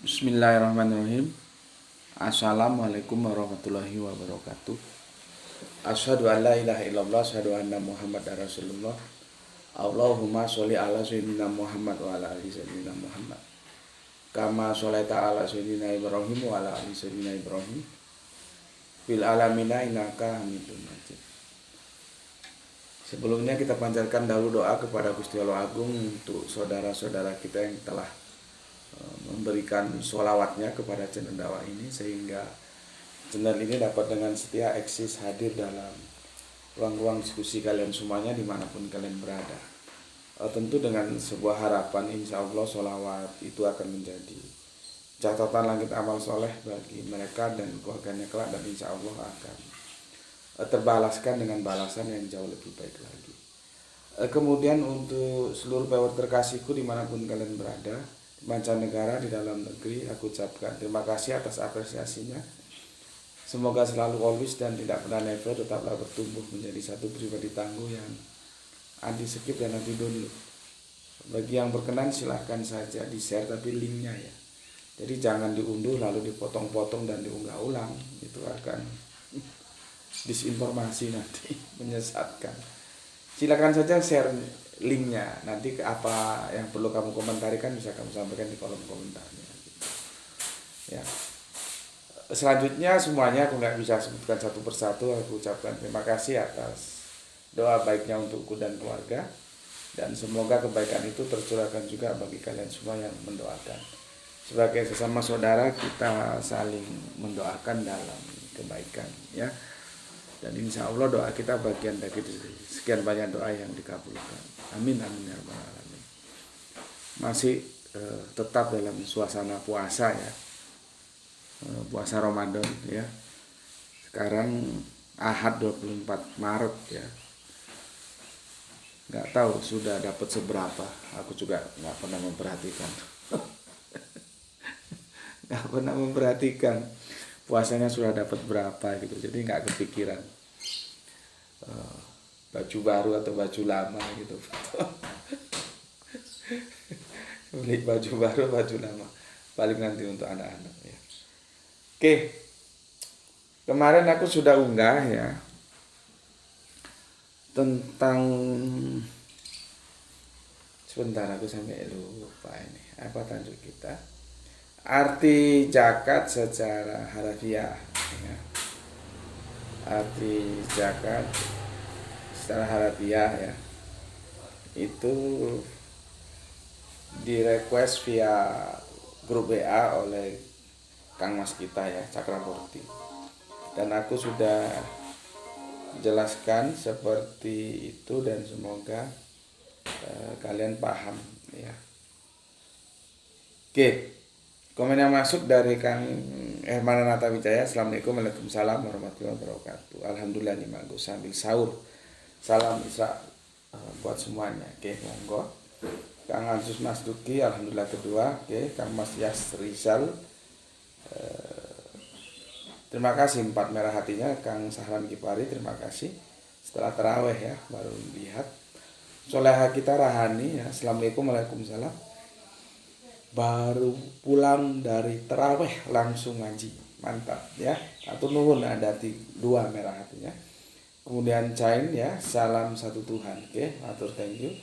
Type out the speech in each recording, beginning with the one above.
Bismillahirrahmanirrahim. Assalamualaikum warahmatullahi wabarakatuh. Asyhadu an la ilaha illallah, asyhadu anna Muhammadar Rasulullah. Allahumma sholli ala sayyidina Muhammad wa ala ali sayyidina Muhammad. Kama sholaita ala sayyidina Ibrahim wa ala ali sayyidina Ibrahim. Fil alamina innaka Hamidum Majid. Sebelumnya kita panjatkan dahulu doa kepada Gusti Allah Agung untuk saudara-saudara kita yang telah memberikan sholawatnya kepada channel dakwah ini, sehingga channel ini dapat dengan setia eksis hadir dalam ruang-ruang diskusi kalian semuanya dimanapun kalian berada. Tentu dengan sebuah harapan, insya Allah sholawat itu akan menjadi catatan langit amal soleh bagi mereka dan keluarganya kelak, dan insya Allah akan terbalaskan dengan balasan yang jauh lebih baik lagi. Kemudian untuk seluruh pewarta terkasihku dimanapun kalian berada, mancanegara, di dalam negeri, aku ucapkan terima kasih atas apresiasinya. Semoga selalu always dan tidak pernah never tetaplah bertumbuh menjadi satu pribadi tangguh yang anti skip dan anti download. Bagi yang berkenan silahkan saja di share, tapi linknya ya, jadi jangan diunduh lalu dipotong-potong dan diunggah ulang, itu akan disinformasi nanti, menyesatkan. Silakan saja share linknya, nanti apa yang perlu kamu komentarikan bisa kamu sampaikan di kolom komentarnya gitu. Ya, selanjutnya semuanya aku nggak bisa sebutkan satu persatu. Aku ucapkan terima kasih atas doa baiknya untukku dan keluarga, dan semoga kebaikan itu tercurahkan juga bagi kalian semua yang mendoakan. Sebagai sesama saudara, kita saling mendoakan dalam kebaikan ya, dan insya Allah doa kita bagian dari sekian banyak doa yang dikabulkan. Amin amin ya rabbal alamin. Masih tetap dalam suasana puasa ya, puasa Ramadan ya. Sekarang Ahad 24 Maret ya. Nggak tahu sudah dapat seberapa, aku juga nggak pernah memperhatikan. Nggak pernah memperhatikan puasanya sudah dapat berapa gitu, jadi nggak kepikiran baju baru atau baju lama gitu. Beli baju baru, baju lama, paling nanti untuk anak-anak ya. Oke, kemarin aku sudah unggah ya tentang, sebentar aku sampai lupa ini apa tajuk kita, arti zakat secara harfiah ya. Arti zakat secara harfiah ya, itu di request via grup WA oleh Kang Mas kita ya, Cakraborty, dan aku sudah jelaskan seperti itu, dan semoga kalian paham ya. Oke, komen yang masuk dari Kang Herman Nata Wijaya. Assalamualaikum, waalaikumsalam warahmatullahi wabarakatuh. Alhamdulillah nih manggo sambil sahur. Salam Isra buat semuanya. Oke, monggo. Kang Ansus Mas Duki, alhamdulillah kedua. Oke, Kang Mas Yas Rizal, terima kasih 4 merah hatinya. Kang Sahlan Kipari, terima kasih. Setelah terawih ya baru lihat. Soleha kita Rahani ya, assalamualaikum, waalaikumsalam. Baru pulang dari terawih langsung ngaji, mantap ya. Atau nuhun, ada 2 merah hatinya. Kemudian Cain ya, salam satu Tuhan. Oke, atur thank you.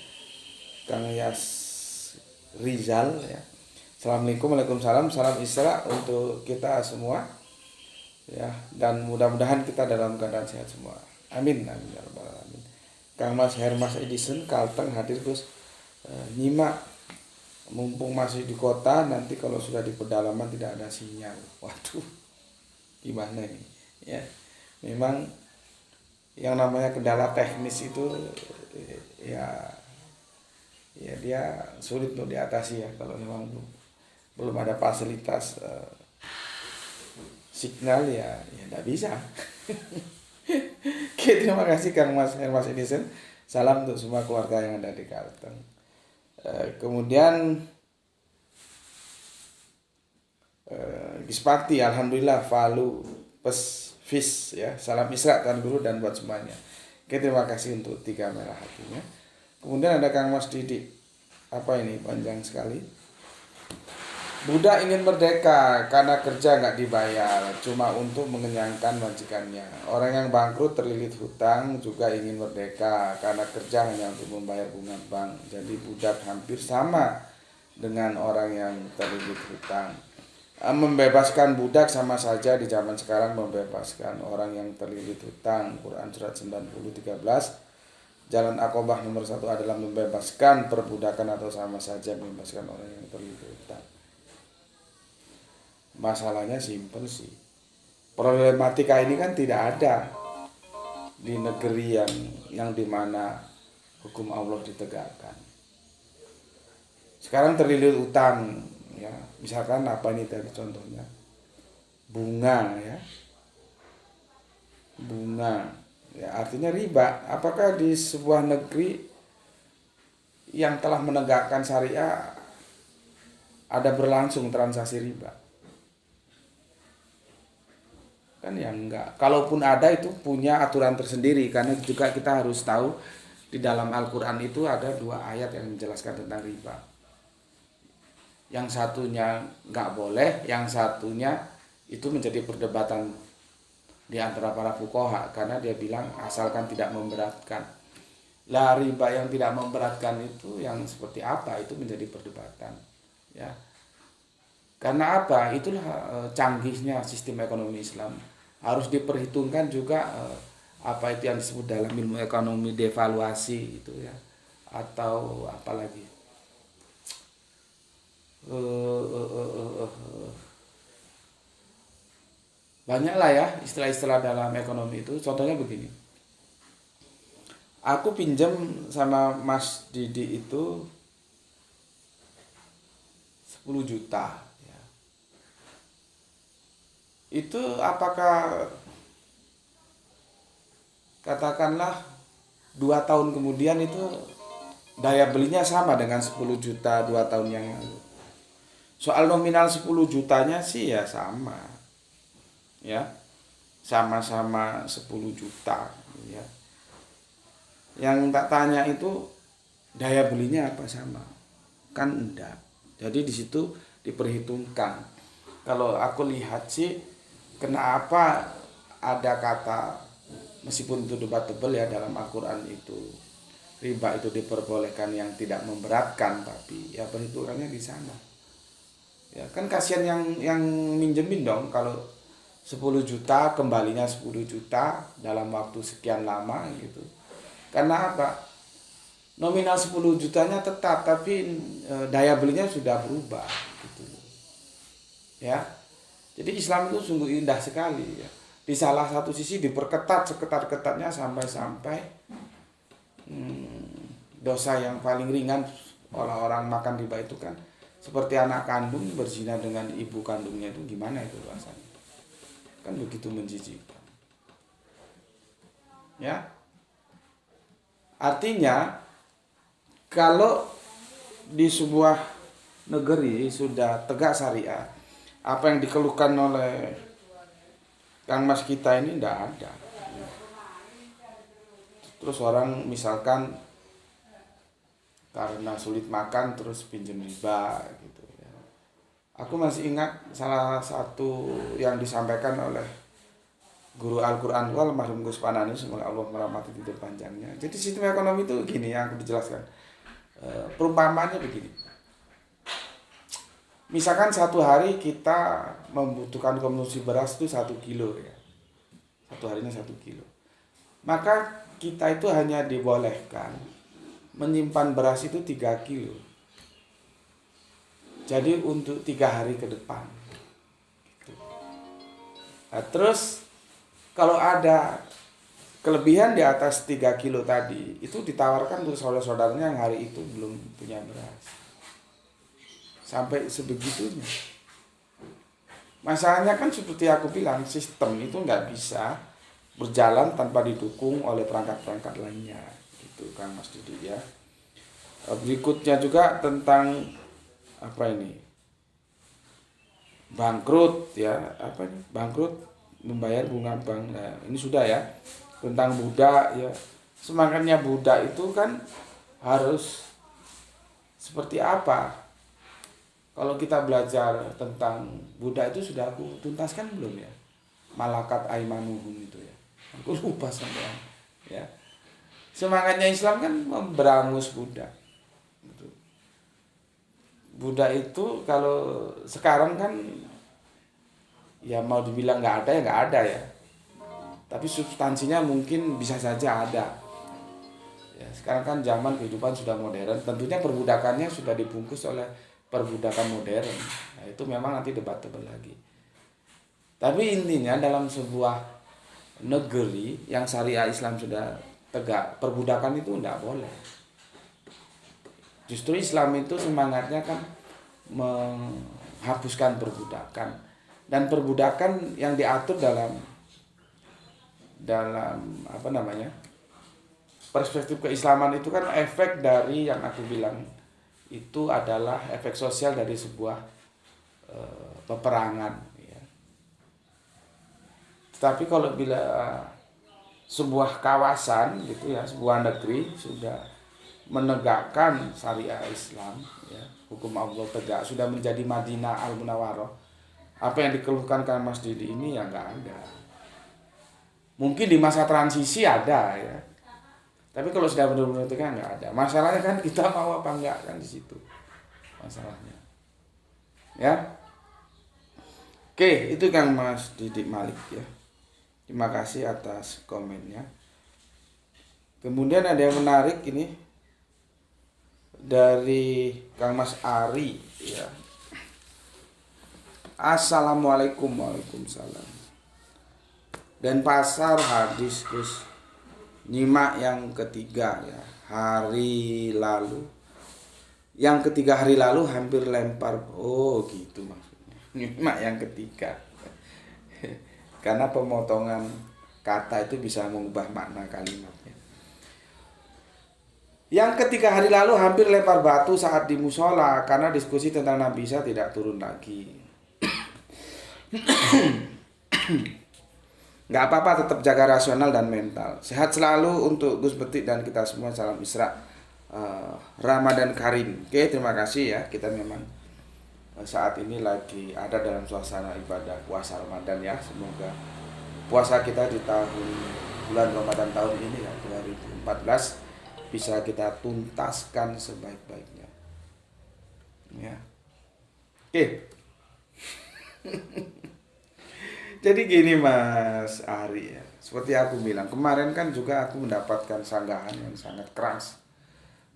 Kang Yas Rizal ya, assalamualaikum, waalaikumsalam. Salam Isra untuk kita semua ya, dan mudah-mudahan kita dalam keadaan sehat semua. Amin amin ya rabbal alamin. Kang Mas Hermas Edison Kalteng hadir terus nyimak, mumpung masih di kota, nanti kalau sudah di pedalaman tidak ada sinyal. Waduh, gimana ini ya. Memang yang namanya kendala teknis itu ya dia sulit untuk diatasi ya, kalau memang belum ada fasilitas signal ya tidak bisa. Oke, terima kasih Kang Mas Hermas Edison. Salam untuk semua keluarga yang ada di Kalteng. Kemudian Gispakti, alhamdulillah Falu Pesvis ya, salam Isra Tuan Guru dan buat semuanya. Oke, terima kasih untuk 3 merah hatinya. Kemudian ada Kang Mas Didik, apa ini panjang sekali. Budak ingin merdeka karena kerja nggak dibayar, cuma untuk mengenyangkan majikannya. Orang yang bangkrut terlilit hutang juga ingin merdeka karena kerja hanya untuk membayar bunga bank. Jadi budak hampir sama dengan orang yang terlilit hutang. Membebaskan budak sama saja di zaman sekarang membebaskan orang yang terlilit hutang. Quran surat 90:13. Jalan akobah nomor 1 adalah membebaskan perbudakan atau sama saja membebaskan orang yang terlilit hutang. Masalahnya simpel sih. Problematika ini kan tidak ada di negeri yang dimana hukum Allah ditegakkan. Sekarang terlilit utang, ya. Misalkan apa ini tadi contohnya? Bunga, ya. Bunga, ya artinya riba. Apakah di sebuah negeri yang telah menegakkan syariah ada berlangsung transaksi riba? Kan ya enggak. Kalaupun ada itu punya aturan tersendiri, karena juga kita harus tahu di dalam Al-Quran itu ada 2 ayat yang menjelaskan tentang riba. Yang satunya enggak boleh, yang satunya itu menjadi perdebatan di antara para fuqaha, karena dia bilang asalkan tidak memberatkan. Lah riba yang tidak memberatkan itu yang seperti apa, itu menjadi perdebatan, ya. Karena apa? Itulah canggihnya sistem ekonomi Islam. Harus diperhitungkan juga apa itu yang disebut dalam ilmu ekonomi devaluasi itu, ya. Atau apalagi banyak lah ya istilah-istilah dalam ekonomi itu. Contohnya begini. Aku pinjam sama Mas Didi itu 10 juta. Itu apakah katakanlah 2 tahun kemudian itu daya belinya sama dengan 10 juta 2 tahun yang lalu? Soal nominal 10 jutanya sih ya sama, ya, sama-sama 10 juta, ya. Yang tak tanya itu daya belinya apa sama? Kan enggak. Jadi di situ diperhitungkan. Kalau aku lihat sih, kenapa ada kata, meskipun itu debatable ya dalam Al-Quran itu, riba itu diperbolehkan yang tidak memberatkan, tapi ya perhitungannya di sana. Ya kan kasihan yang minjemin dong, kalau 10 juta kembalinya 10 juta dalam waktu sekian lama gitu. Karena apa? Nominal 10 jutanya tetap, tapi daya belinya sudah berubah gitu. Ya. Jadi Islam itu sungguh indah sekali, ya. Di salah satu sisi diperketat seketat-ketatnya sampai dosa yang paling ringan orang-orang makan riba itu kan seperti anak kandung berzina dengan ibu kandungnya, itu gimana itu rasanya? Kan begitu menjijikkan. Ya. Artinya kalau di sebuah negeri sudah tegak syariah, apa yang dikeluhkan oleh Kang Mas kita ini tidak ada. Terus orang misalkan karena sulit makan terus pinjam riba gitu, ya. Aku masih ingat salah satu yang disampaikan oleh guru Al-Quran almarhum Gus Panani, semoga Allah merahmati tidur panjangnya. Jadi sistem ekonomi itu gini yang aku dijelaskan. Perumpamaannya begini. Misalkan satu hari kita membutuhkan konsumsi beras itu 1 kilo, ya. Satu harinya 1 kilo. Maka kita itu hanya dibolehkan menyimpan beras itu 3 kilo. Jadi untuk 3 hari ke depan. Gitu. Nah, terus kalau ada kelebihan di atas 3 kilo tadi, itu ditawarkan untuk saudara-saudaranya yang hari itu belum punya beras. Sampai sebegitunya. Masalahnya kan seperti aku bilang, sistem itu nggak bisa berjalan tanpa didukung oleh perangkat-perangkat lainnya. Gitu kan Mas Didi, ya. Berikutnya juga tentang apa ini? Bangkrut, ya, apa ini? Bangkrut membayar bunga bank. Nah, ini sudah ya. Tentang budak, ya. Semangatnya budak itu kan harus seperti apa? Kalau kita belajar tentang Buddha itu sudah aku tuntaskan belum ya? Malakat Aimanuhum itu ya. Aku lupa sampai ya. Semangatnya Islam kan memberangus Buddha. Gitu. Buddha itu kalau sekarang kan ya mau dibilang nggak ada ya nggak ada ya. Tapi substansinya mungkin bisa saja ada. Ya, sekarang kan zaman kehidupan sudah modern, tentunya perbudakannya sudah dibungkus oleh perbudakan modern. Nah, itu memang nanti debatable lagi. Tapi intinya dalam sebuah negeri yang syariah Islam sudah tegak, perbudakan itu tidak boleh. Justru Islam itu semangatnya kan menghapuskan perbudakan, dan perbudakan yang diatur dalam apa namanya, perspektif keislaman itu kan efek dari yang aku bilang itu adalah efek sosial dari sebuah peperangan ya. Tetapi kalau bila sebuah kawasan gitu ya, sebuah negeri sudah menegakkan syariah Islam ya, hukum Allah tegak, sudah menjadi Madinah Al-Munawwarah, apa yang dikeluhkan kan Mas Didi ini ya nggak ada. Mungkin di masa transisi ada ya, tapi kalau sudah benar-benar itu kan nggak ada. Masalahnya kan kita mau apa enggak kan di situ masalahnya. Ya. Oke, itu Kang Mas Didik Malik ya. Terima kasih atas komennya. Kemudian ada yang menarik ini dari Kang Mas Ari ya. Assalamualaikum. Waalaikumsalam. Dan pasar hadis Gus nyimak yang ketiga ya, hari lalu. Yang ketiga hari lalu hampir lempar. Oh gitu maksudnya. Nyimak yang ketiga. Karena pemotongan kata itu bisa mengubah makna kalimatnya. Yang ketiga hari lalu hampir lempar batu saat di musola karena diskusi tentang Nabi Isa tidak turun lagi. Nggak apa-apa, tetap jaga rasional dan mental. Sehat selalu untuk Gus Betik dan kita semua. Salam Isra. Ramadan Karim. Oke, terima kasih ya. Kita memang saat ini lagi ada dalam suasana ibadah puasa Ramadan ya. Semoga puasa kita di bulan Ramadan tahun ini ya, 2014 bisa kita tuntaskan sebaik-baiknya. Ya. Oke. Jadi gini Mas Ari ya, seperti aku bilang kemarin kan juga aku mendapatkan sanggahan yang sangat keras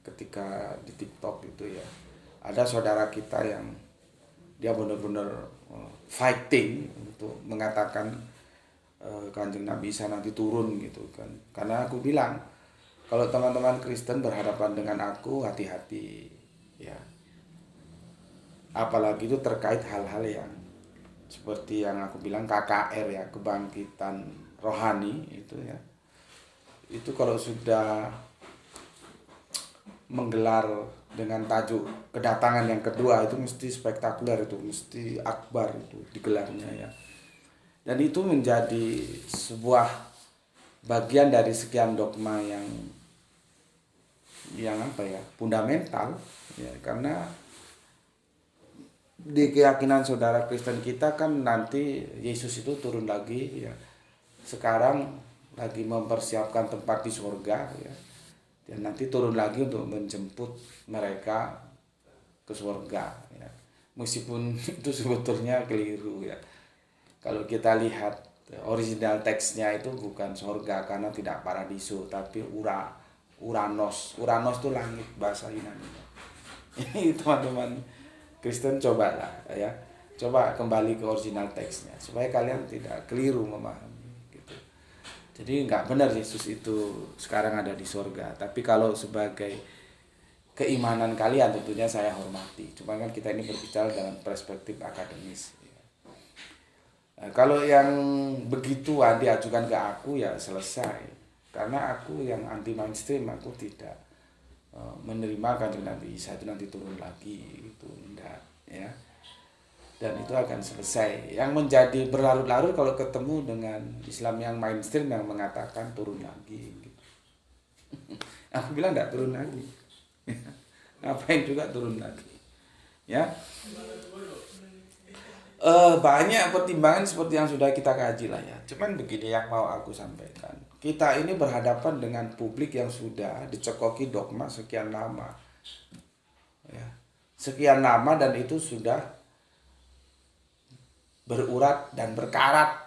ketika di TikTok itu ya. Ada saudara kita yang dia benar-benar fighting untuk mengatakan Kanjeng Nabi Isa nanti turun gitu kan. Karena aku bilang kalau teman-teman Kristen berhadapan dengan aku hati-hati ya. Apalagi itu terkait hal-hal yang seperti yang aku bilang KKR ya, kebangkitan rohani itu ya. Itu kalau sudah menggelar dengan tajuk kedatangan yang kedua itu mesti spektakuler, itu mesti akbar itu digelarnya ya. Dan itu menjadi sebuah bagian dari sekian dogma yang apa ya, fundamental ya, karena di keyakinan saudara Kristen kita kan nanti Yesus itu turun lagi ya. Sekarang lagi mempersiapkan tempat di surga ya. Dan nanti turun lagi untuk menjemput mereka ke surga ya. Meskipun itu sebetulnya keliru ya. Kalau kita lihat original teksnya itu bukan surga karena tidak paradiso, tapi Uranos. Uranos itu langit bahasa Yunani. Ini teman-teman Kristen cobalah ya, coba kembali ke original teksnya supaya kalian tidak keliru memahami gitu. Jadi nggak benar Yesus itu sekarang ada di surga, tapi kalau sebagai keimanan kalian tentunya saya hormati. Cuma kan kita ini berbicara dalam perspektif akademis ya. Nah, kalau yang begituan diajukan ke aku ya selesai, karena aku yang anti mainstream, aku tidak menerima Kanjeng Nabi Isa itu nanti turun lagi gitu, enggak ya. Dan itu akan selesai. Yang menjadi berlarut-larut kalau ketemu dengan Islam yang mainstream yang mengatakan turun lagi gitu. Aku bilang enggak turun lagi. Ngapain juga turun lagi. Ya. Banyak pertimbangan seperti yang sudah kita kaji lah ya. Cuman begini yang mau aku sampaikan. Kita ini berhadapan dengan publik yang sudah dicekoki dogma sekian lama. Ya. Sekian lama dan itu sudah berurat dan berkarat.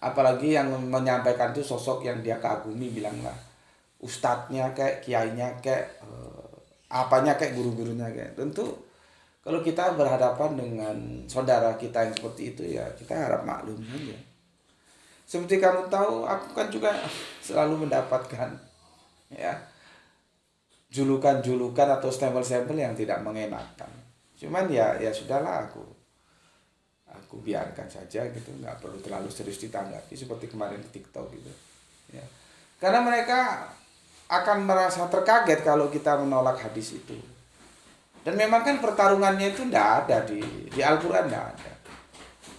Apalagi yang menyampaikan itu sosok yang dia kagumi, bilanglah ustadznya kayak kiainya kayak apanya kayak guru-gurunya kayak. Tentu kalau kita berhadapan dengan saudara kita yang seperti itu ya kita harap maklum saja. Seperti kamu tahu, aku kan juga selalu mendapatkan ya julukan-julukan atau stempel-stempel yang tidak mengenakan. Cuman ya sudahlah, aku biarkan saja gitu, nggak perlu terlalu serius ditanggapi seperti kemarin di TikTok gitu. Ya. Karena mereka akan merasa terkaget kalau kita menolak hadis itu. Dan memang kan pertarungannya itu tidak ada di Al-Quran, tidak ada.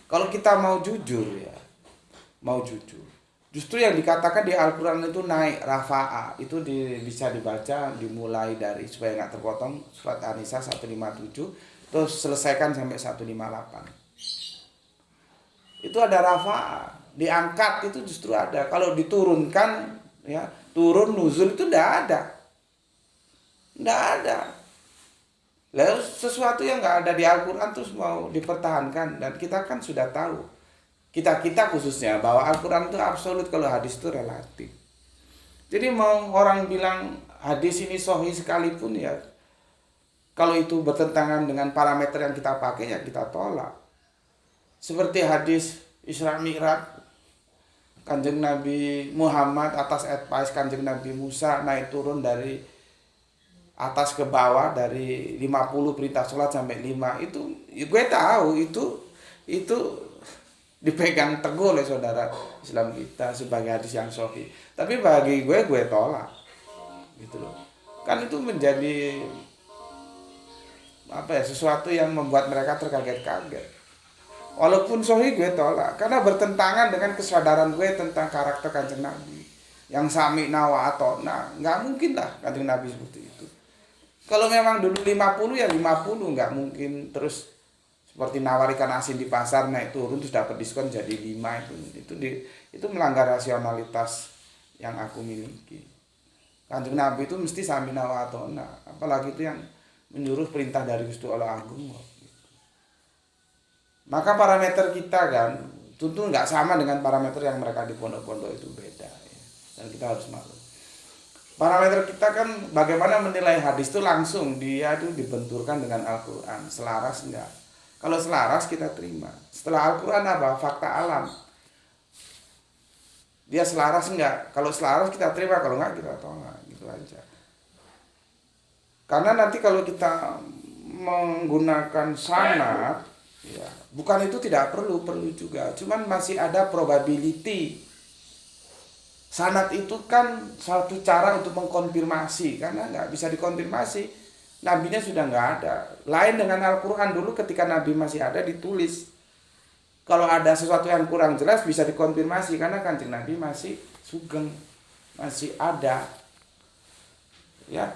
Kalau kita mau jujur ya, mau jujur. Justru yang dikatakan di Al-Quran itu naik rafa'a, itu bisa dibaca dimulai dari supaya nggak terpotong surat An-Nisa 157 terus selesaikan sampai 158. Itu ada rafa'a, diangkat itu justru ada. Kalau diturunkan ya, turun nuzul itu tidak ada. Tidak ada. Lalu sesuatu yang nggak ada di Al-Quran terus mau dipertahankan, dan kita kan sudah tahu, kita khususnya, bahwa Al-Quran itu absolut, kalau hadis itu relatif. Jadi mau orang bilang hadis ini sahih sekalipun ya, kalau itu bertentangan dengan parameter yang kita pakai ya kita tolak. Seperti hadis Isra Mi'raj, Kanjeng Nabi Muhammad atas advice Kanjeng Nabi Musa naik turun dari atas ke bawah, dari 50 perintah sholat sampai 5, itu gue tahu itu dipegang teguh oleh saudara Islam kita sebagai hadis yang sahih. Tapi bagi gue tolak gitu loh. Kan itu menjadi sesuatu yang membuat mereka terkaget-kaget. Walaupun sahih gue tolak karena bertentangan dengan kesadaran gue tentang karakter Kanjeng Nabi yang sami'na wa ata'na. Nggak mungkin lah Kanjeng Nabi seperti itu. Kalau memang dulu 50 ya 50, nggak mungkin terus seperti nawarikan asin di pasar naik turun terus dapat diskon jadi 5, itu melanggar rasionalitas yang aku miliki. Kanjeng Nabi itu mesti sami'na wa ata'na, apalagi itu yang menyuruh perintah dari Gusti Allah Agung. Maka parameter kita kan tentu nggak sama dengan parameter yang mereka di pondok-pondok, itu beda ya. Dan kita harus maklum. Parameter kita kan bagaimana menilai hadis itu langsung, dia itu dibenturkan dengan Al-Quran, selaras enggak. Kalau selaras kita terima. Setelah Al-Quran apa? Fakta alam. Dia selaras enggak? Kalau selaras kita terima, kalau enggak kita tolak, gitu aja. Karena nanti kalau kita menggunakan sanad, ya, bukan itu tidak perlu juga. Cuman masih ada probability. Sanad itu kan satu cara untuk mengkonfirmasi, karena nggak bisa dikonfirmasi, nabinya sudah nggak ada. Lain dengan Al-Quran, dulu ketika nabi masih ada ditulis. Kalau ada sesuatu yang kurang jelas bisa dikonfirmasi, karena Kanjeng Nabi masih sugeng, masih ada. Ya,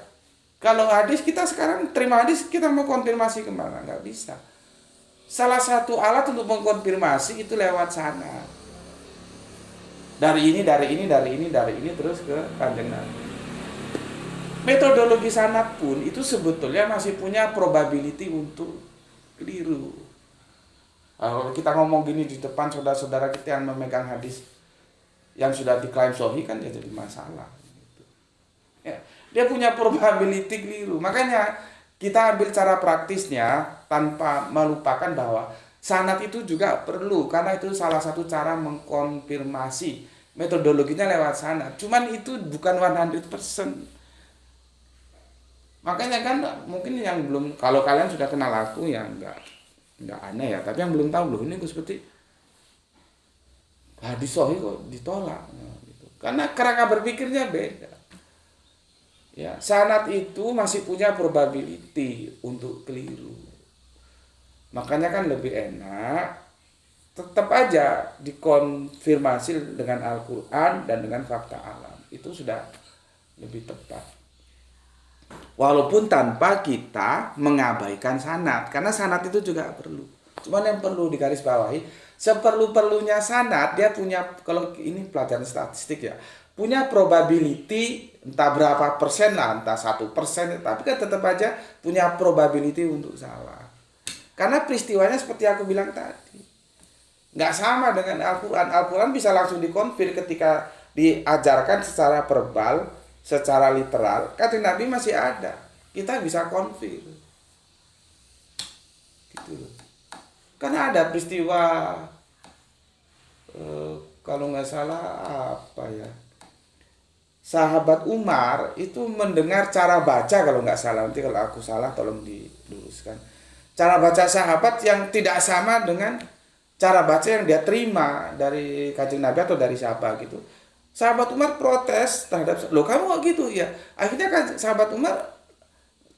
kalau hadis kita sekarang terima hadis, kita mau konfirmasi kemana? Nggak bisa. Salah satu alat untuk mengkonfirmasi itu lewat sanad. Dari ini terus ke Kanjeng Nabi. Metodologi sanad pun itu sebetulnya masih punya probability untuk keliru. Kalau kita ngomong gini di depan saudara-saudara kita yang memegang hadis yang sudah diklaim sahih kan jadi masalah. Ya, dia punya probability keliru. Makanya kita ambil cara praktisnya tanpa melupakan bahwa sanad itu juga perlu, karena itu salah satu cara mengkonfirmasi. Metodologinya lewat sanad. Cuman itu bukan 100%. Makanya kan mungkin yang belum, kalau kalian sudah kenal aku ya enggak aneh ya, tapi yang belum tahu loh ini seperti hadis sahih kok ditolak gitu. Karena kerangka berpikirnya beda. Ya, sanad itu masih punya probability untuk keliru. Makanya kan lebih enak tetap aja dikonfirmasi dengan Al-Quran dan dengan fakta alam. Itu sudah lebih tepat. Walaupun tanpa kita mengabaikan sanad, karena sanad itu juga perlu. Cuman yang perlu digarisbawahi, seperlu-perlunya sanad, dia punya, kalau ini pelajaran statistik ya, punya probability entah berapa persen lah, entah 1%, tapi kan tetap aja punya probability untuk salah. Karena peristiwanya seperti aku bilang tadi, nggak sama dengan Al-Quran. Al-Quran bisa langsung dikonfir ketika diajarkan secara verbal, secara literal. Kanjeng Nabi masih ada, kita bisa konfir gitu loh. Karena ada peristiwa kalau nggak salah apa ya, sahabat Umar itu mendengar cara baca, kalau nggak salah, nanti kalau aku salah tolong diluruskan, cara baca sahabat yang tidak sama dengan cara baca yang dia terima dari Kanjeng Nabi atau dari siapa gitu. Sahabat Umar protes terhadap, loh kamu kok gitu ya. Akhirnya kan sahabat Umar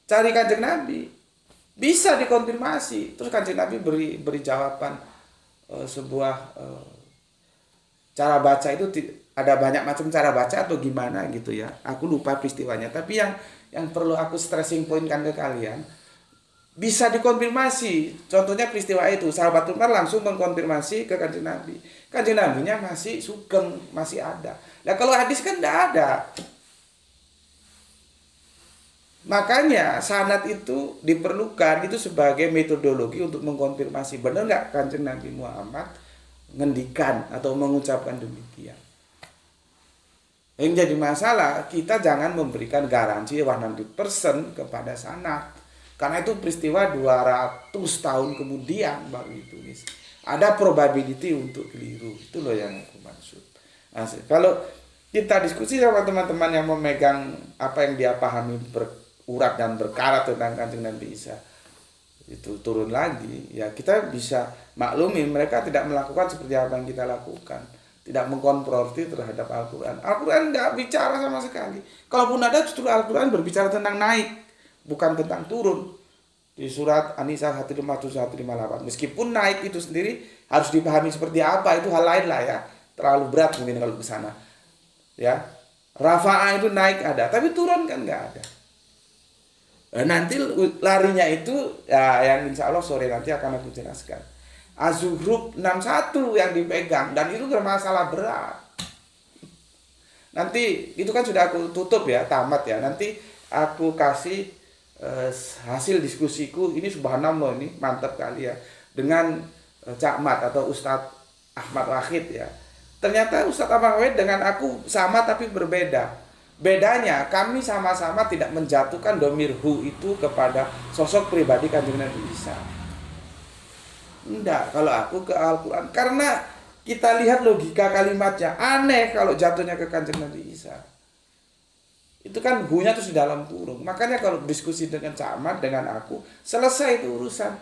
cari Kanjeng Nabi, bisa dikonfirmasi. Terus Kanjeng Nabi beri jawaban, sebuah cara baca itu ada banyak macam cara baca atau gimana gitu ya. Aku lupa peristiwanya. Tapi yang perlu aku stressing pointkan ke kalian, bisa dikonfirmasi. Contohnya peristiwa itu, sahabat Umar langsung mengkonfirmasi ke Kanjeng Nabi. Kanjeng Nabinya masih sugeng, masih ada. Nah kalau hadis kan tidak ada. Makanya sanad itu diperlukan itu sebagai metodologi untuk mengkonfirmasi benar nggak Kanjeng Nabi Muhammad ngendikan atau mengucapkan demikian. Yang jadi masalah, kita jangan memberikan garansi 100% kepada sanad. Karena itu peristiwa 200 tahun kemudian baru ditulis. Ada probability untuk keliru. Itu loh yang aku maksud. Nah, kalau kita diskusi sama teman-teman yang memegang apa yang dia pahami berurat dan berkarat tentang Kanjeng Nabi Isa, itu turun lagi, ya kita bisa maklumi mereka tidak melakukan seperti apa yang kita lakukan. Tidak mengkonfrontir terhadap Al-Quran. Al-Quran nggak bicara sama sekali. Kalaupun ada, justru Al-Quran berbicara tentang naik, bukan tentang turun. Di surat An-Nisa 157-158. Meskipun naik itu sendiri harus dipahami seperti apa, itu hal lain lah ya. Terlalu berat mungkin kalau ke sana. Ya. Rafa'ah itu naik ada, tapi turun kan nggak ada. Nanti larinya itu ya, yang insya Allah sore nanti akan aku jelaskan. Az-Zukhruf 61 yang dipegang, dan itu bermasalah berat. Nanti itu kan sudah aku tutup ya, tamat ya. Nanti aku kasih hasil diskusiku ini, subhanallah, ini mantap kali ya, dengan Cak Mat atau Ustadz Ahmad Wahid ya. Ternyata Ustadz Ahmad Wahid dengan aku sama tapi berbeda. Bedanya kami sama-sama tidak menjatuhkan domir hu itu kepada sosok pribadi Kanjeng Nabi Isa. Enggak, kalau aku ke Al-Quran, karena kita lihat logika kalimatnya aneh kalau jatuhnya ke Kanjeng Nabi Isa. Itu kan hunya terus di dalam kurung. Makanya kalau diskusi dengan Camat, dengan aku, selesai itu urusan.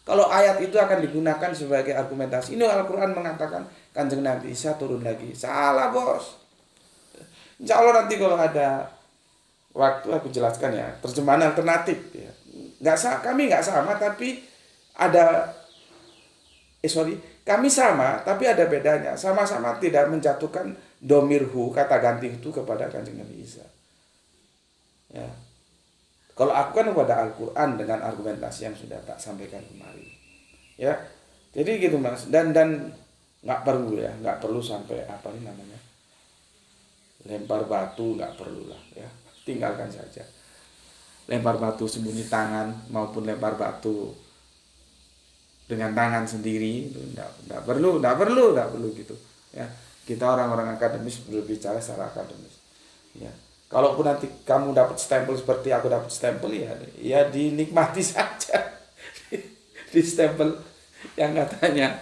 Kalau ayat itu akan digunakan sebagai argumentasi, ini Al-Quran mengatakan Kanjeng Nabi Isa turun lagi. Salah bos. Insya Allah nanti kalau ada waktu aku jelaskan ya, terjemahan alternatif ya. Kami nggak sama tapi ada kami sama tapi ada bedanya. Sama-sama tidak menjatuhkan domirhu, kata ganti itu, kepada Kanjeng Nabi Isa. Ya. Kalau aku kan kepada Al-Quran dengan argumentasi yang sudah tak sampaikan kemarin. Ya. Jadi gitu Mas. Dan nggak perlu ya, nggak perlu sampai apa ini namanya, lempar batu, nggak perlu lah ya. Tinggalkan saja. Lempar batu sembunyi tangan maupun lempar batu dengan tangan sendiri itu nggak perlu gitu ya. Kita orang-orang akademis berbicara secara akademis ya. Kalaupun nanti kamu dapat stempel seperti aku dapat stempel ya dinikmati saja. Di stempel yang katanya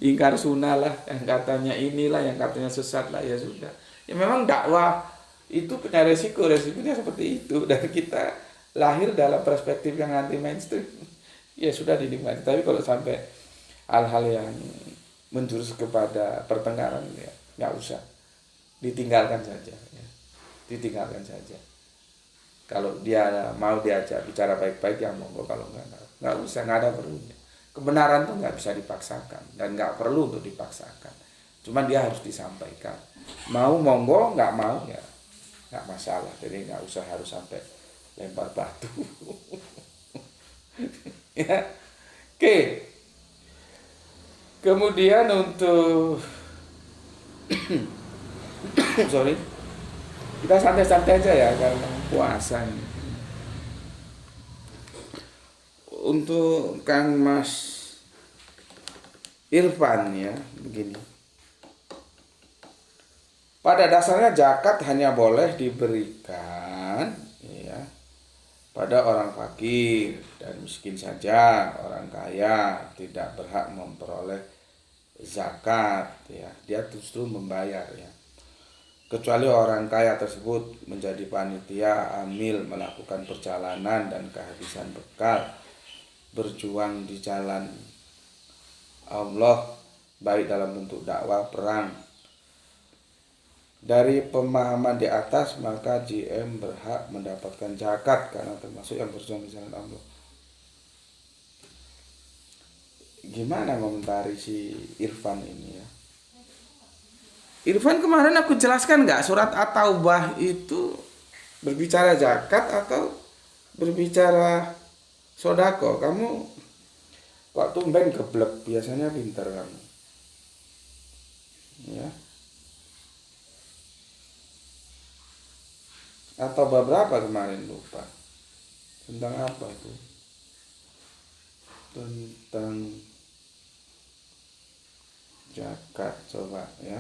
ingkar sunnah lah, yang katanya inilah, yang katanya sesat lah, ya sudah. Ya memang dakwah itu punya resikonya seperti itu, dan kita lahir dalam perspektif yang anti mainstream. Ya sudah dinikmati. Tapi kalau sampai hal-hal yang menjurus kepada pertengkaran ya nggak usah, ditinggalkan saja ya. Ditinggalkan saja. Kalau dia mau diajak bicara baik-baik ya monggo, kalau nggak usah, nggak ada perlunya. Kebenaran tuh nggak bisa dipaksakan dan nggak perlu untuk dipaksakan. Cuman dia harus disampaikan. Mau monggo, nggak mau ya nggak masalah. Jadi nggak usah harus sampai lempar batu. Ya, oke. Kemudian untuk sorry, kita santai-santai aja ya karena puasa ini. Untuk Kang Mas Irfan ya, begini. Pada dasarnya zakat hanya boleh diberikan ya pada orang fakir dan miskin saja. Orang kaya tidak berhak memperoleh zakat ya. Dia justru membayar ya. Kecuali orang kaya tersebut menjadi panitia amil melakukan perjalanan dan kehabisan bekal berjuang di jalan Allah baik dalam bentuk dakwah, perang. Dari pemahaman di atas maka JM berhak mendapatkan zakat karena termasuk yang berjuang di jalan Allah. Gimana komentari si Irfan ini ya? Irfan, kemarin aku jelaskan nggak surat At-Taubah itu berbicara zakat atau berbicara sodako? Kamu kok tumben geblek, biasanya pinter kamu. Ya. Atau berapa kemarin lupa. Tentang apa itu? Tentang zakat coba ya.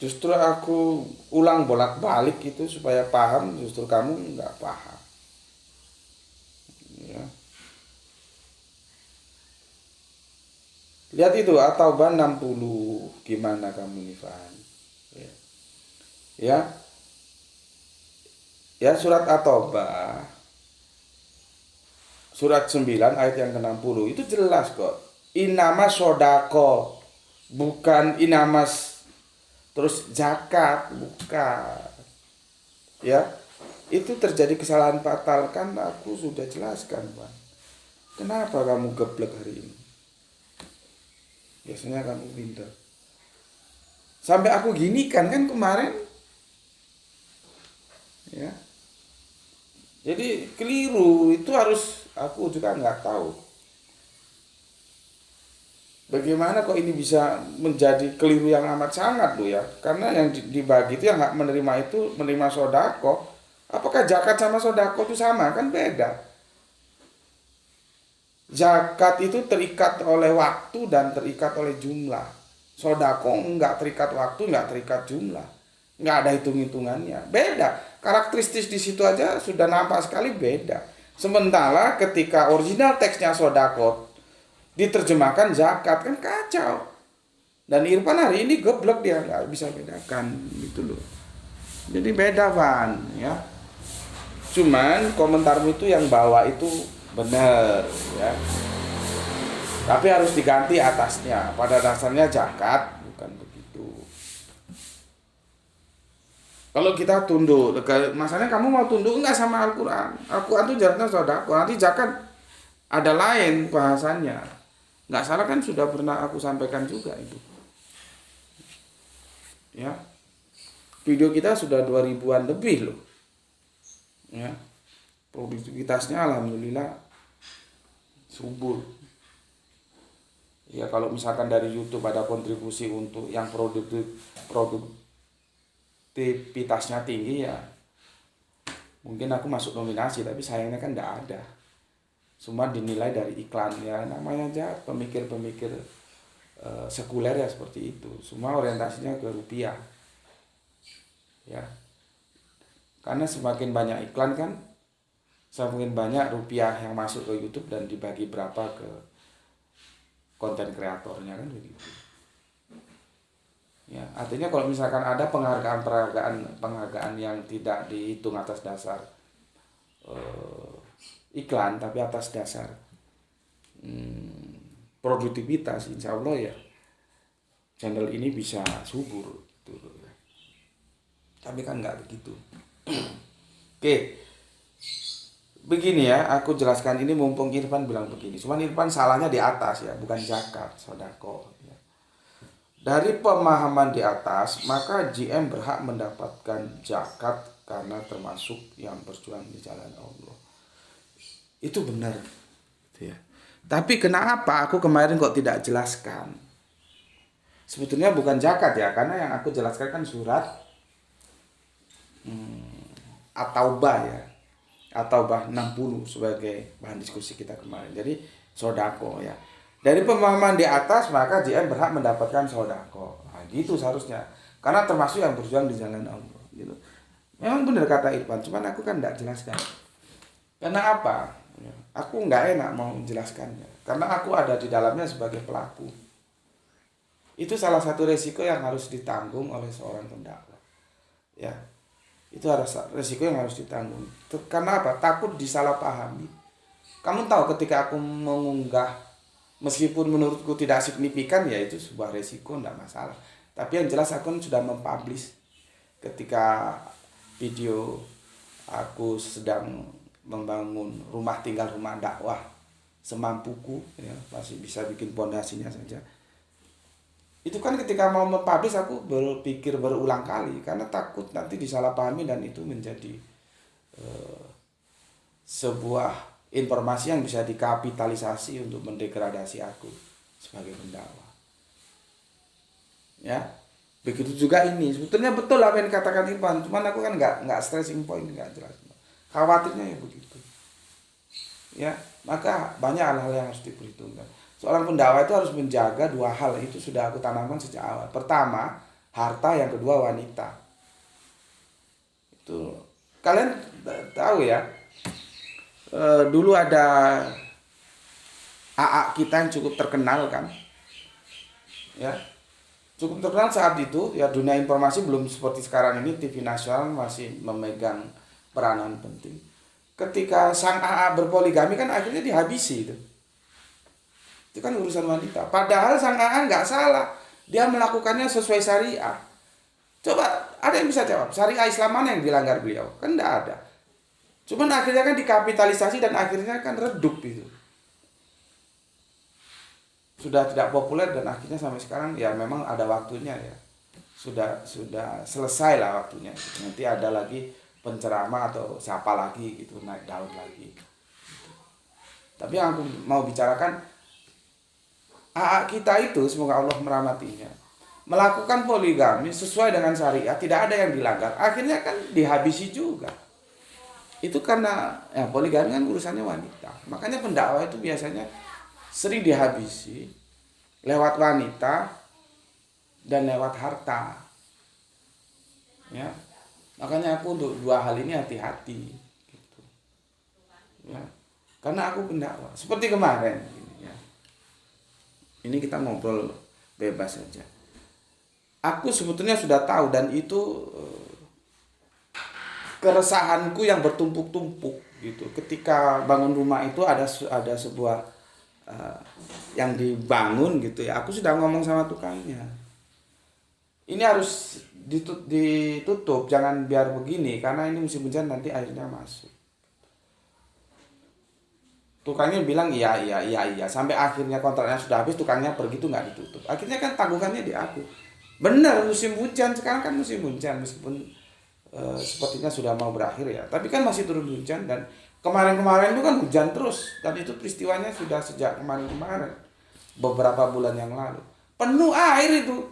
Justru aku ulang bolak-balik itu supaya paham, justru kamu nggak paham. Ya. Lihat itu At-Taubah 60, gimana kamu nih paham? Ya. Ya. Ya, surat At-Taubah surat 9 ayat yang ke-60 itu jelas kok. Inama sodako, bukan inamas terus zakat, bukan. Ya, itu terjadi kesalahan fatal kan aku sudah jelaskan, Pak. Kenapa kamu geblek hari ini? Biasanya kamu pintar. Sampai aku gini kan kemarin. Ya. Jadi keliru, itu harus aku juga nggak tahu. Bagaimana kok ini bisa menjadi keliru yang amat sangat loh ya? Karena yang dibagi itu yang nggak menerima itu menerima sodako. Apakah zakat sama sodako itu sama? Kan beda. Zakat itu terikat oleh waktu dan terikat oleh jumlah. Sodako nggak terikat waktu, nggak terikat jumlah. Nggak ada hitung-hitungannya. Beda. Karakteristik di situ aja sudah nampak sekali beda. Sementara ketika original teksnya sodako diterjemahkan zakat kan kacau. Dan Irfan hari ini geblek, dia nggak bisa bedakan gitu loh. Jadi beda Van ya. Cuman komentarmu itu yang bawah itu benar ya. Tapi harus diganti atasnya. Pada dasarnya zakat bukan begitu. Kalau kita tunduk, masalahnya kamu mau tunduk enggak sama Al-Quran? Al-Quran itu jaraknya sodako, nanti zakat ada lain bahasannya. Enggak salah kan sudah pernah aku sampaikan juga itu. Ya. Video kita sudah 2000-an lebih loh. Ya. Produktivitasnya alhamdulillah subur. Ya kalau misalkan dari YouTube ada kontribusi untuk yang produktivitasnya tinggi ya mungkin aku masuk nominasi, tapi sayangnya kan enggak ada. Semua dinilai dari iklan ya, namanya aja pemikir-pemikir sekuler ya seperti itu. Semua orientasinya ke rupiah. Ya. Karena semakin banyak iklan kan semakin banyak rupiah yang masuk ke YouTube dan dibagi berapa ke konten kreatornya kan begitu. Ya, artinya kalau misalkan ada penghargaan yang tidak dihitung atas dasar iklan, tapi atas dasar produktivitas, insya Allah ya channel ini bisa subur gitu. Tapi kan nggak begitu. Oke, begini ya, aku jelaskan ini mumpung Irfan bilang begini. Cuman Irfan salahnya di atas ya, bukan zakat, sodako. Ya. Dari pemahaman di atas, maka GM berhak mendapatkan zakat karena termasuk yang berjuang di jalan Allah. Itu benar, gitu ya. Tapi kenapa aku kemarin kok tidak jelaskan? Sebetulnya bukan zakat ya, karena yang aku jelaskan kan surat At-Taubah ya. At-Taubah 60 sebagai bahan diskusi kita kemarin. Jadi sodako ya. Dari pemahaman di atas maka JM berhak mendapatkan sodako. Nah, gitu seharusnya. Karena termasuk yang berjuang di jalan Allah. Gitu. Memang benar kata Irfan, cuman aku kan tidak jelaskan. Karena apa? Ya, aku nggak enak mau menjelaskannya. Karena aku ada di dalamnya sebagai pelaku. Itu salah satu resiko yang harus ditanggung oleh seorang pendakwah. Ya, itu ada resiko yang harus ditanggung. Karena apa? Takut disalahpahami. Kamu tahu ketika aku mengunggah, meskipun menurutku tidak signifikan, ya itu sebuah resiko, tidak masalah. Tapi yang jelas aku sudah mempublish ketika video aku sedang membangun rumah tinggal, rumah dakwah semampuku, ya, masih bisa bikin pondasinya saja. Itu kan ketika mau mempublish aku berpikir berulang kali karena takut nanti disalahpahami dan itu menjadi sebuah informasi yang bisa dikapitalisasi untuk mendegradasi aku sebagai pendakwah. Ya, begitu juga ini. Sebetulnya betul apa yang dikatakan Irfan, cuman aku kan nggak stressing point, nggak jelas. Khawatirnya ya begitu. Ya, maka banyak hal-hal yang harus diperhitungkan. Seorang pendakwah itu harus menjaga dua hal, itu sudah aku tanamkan sejak awal. Pertama, harta, yang kedua wanita. Itu kalian tahu ya, dulu ada AA kita yang cukup terkenal kan, ya cukup terkenal saat itu. Ya, dunia informasi belum seperti sekarang ini, TV nasional masih memegang peranan penting. Ketika sang AA berpoligami kan akhirnya dihabisi itu. Itu kan urusan wanita. Padahal sang AA nggak salah. Dia melakukannya sesuai syariah. Coba ada yang bisa jawab, syariah Islam mana yang dilanggar beliau? Kan nggak ada. Cuman akhirnya kan dikapitalisasi dan akhirnya kan redup itu. Sudah tidak populer dan akhirnya sampai sekarang ya memang ada waktunya ya. Sudah selesai lah waktunya. Nanti ada lagi penceramah atau siapa lagi gitu naik daun lagi. Tapi yang aku mau bicarakan, AA kita itu semoga Allah merahmatinya, melakukan poligami sesuai dengan syariat, tidak ada yang dilanggar. Akhirnya kan dihabisi juga. Itu karena ya poligami kan urusannya wanita. Makanya pendakwah itu biasanya sering dihabisi lewat wanita dan lewat harta. Ya. Makanya aku untuk dua hal ini hati-hati gitu. Ya. Karena aku pendakwah. Seperti kemarin ya. Ini kita ngobrol bebas saja. Aku sebetulnya sudah tahu dan itu keresahanku yang bertumpuk-tumpuk gitu. Ketika bangun rumah itu ada sebuah yang dibangun gitu ya. Aku sudah ngomong sama tukangnya. Ini harus ditutup, jangan biar begini karena ini musim hujan nanti airnya masuk. Tukangnya bilang iya sampai akhirnya kontraknya sudah habis, tukangnya pergi tuh nggak ditutup. Akhirnya kan tanggungannya di aku. Benar musim hujan, sekarang kan musim hujan meskipun sepertinya sudah mau berakhir ya. Tapi kan masih turun hujan dan kemarin-kemarin itu kan hujan terus dan itu peristiwanya sudah sejak kemarin-kemarin beberapa bulan yang lalu. Penuh air itu.